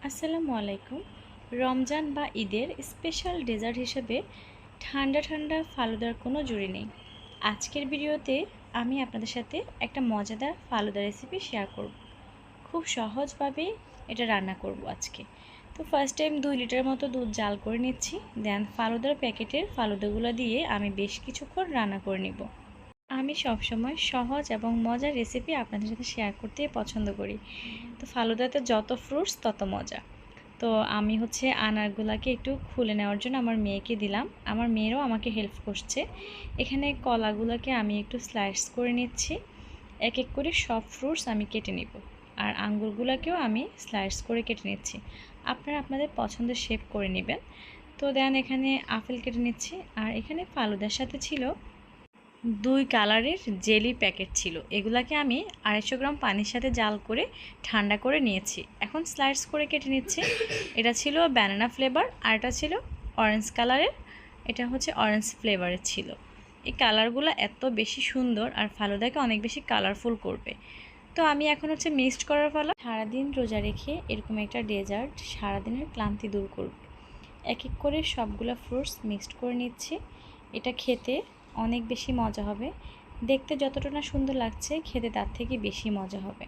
আসসালামু আলাইকুম। রমজান বা ঈদের স্পেশাল ডেজার্ট হিসেবে ঠান্ডা ঠান্ডা ফালুদার কোনো জুড়ি নেই। আজকের ভিডিওতে আমি আপনাদের সাথে একটা মজাদার ফালুদা রেসিপি শেয়ার করব। খুব সহজভাবে এটা রান্না করব আজকে। তো ফার্স্ট টাইম 2 লিটার মতো দুধ জাল করে নিচ্ছি। দেন ফালুদার প্যাকেটের ফালুদাগুলো দিয়ে আমি বেশ কিছুক্ষণ রান্না করে নিব। আমি সবসময় সহজ এবং মজার রেসিপি আপনাদের সাথে শেয়ার করতে পছন্দ করি। তো ফালুদাতে যত ফ্রুটস তত মজা। তো আমি আনারগুলাকে একটু খুলে নেওয়ার জন্য আমার মেয়েকে দিলাম। আমার মেয়েরও আমাকে হেল্প করছে। এখানে কলাগুলোকে আমি একটু স্লাইস করে নিচ্ছি। এক এক করে সব ফ্রুটস আমি কেটে নিব। আর আঙ্গুরগুলোকেও আমি স্লাইস করে কেটে নিচ্ছি। আপনারা আপনাদের পছন্দের শেপ করে নেবেন। তো দেন এখানে আপেল কেটে নিচ্ছি। আর এখানে ফালুদার সাথে ছিল 2 কালারের জেলি প্যাকেট ছিল। এগুলাকে আমি 250 গ্রাম পানির সাথে জাল করে ঠান্ডা করে নিয়েছি। এখন স্লাইস করে কেটে নিচ্ছি। এটা ছিল ব্যানানা ফ্লেভার আর এটা ছিল অরেঞ্জ কালারের। এটা অরেঞ্জ ফ্লেভারের ছিল। এই কালারগুলো এত বেশি সুন্দর আর ফালুদাকে অনেক বেশি কালারফুল করবে। তো আমি এখন মিক্সড করার পালা। সারাদিন রোজা রেখে এরকম একটা ডেজার্ট সারাদিনের ক্লান্তি দূর করবে। এক এক করে সবগুলো ফ্রুটস মিক্সড করে নিচ্ছি। এটা খেতে অনেক বেশি মজা হবে। দেখতে যতটা না সুন্দর লাগছে, খেতে তার থেকে বেশি মজা হবে।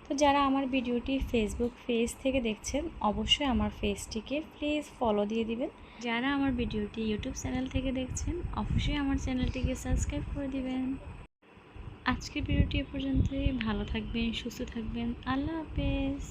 তো যারা আমার ভিডিওটি ফেসবুক পেজ থেকে দেখছেন, অবশ্যই আমার পেজটিকে প্লিজ ফলো দিয়ে দিবেন। যারা আমার ভিডিওটি ইউটিউব চ্যানেল থেকে দেখছেন, অবশ্যই আমার চ্যানেলটিকে সাবস্ক্রাইব করে দিবেন। আজকের ভিডিওটি এ পর্যন্তই। ভালো থাকবেন, সুস্থ থাকবেন। আল্লাহ হাফেজ।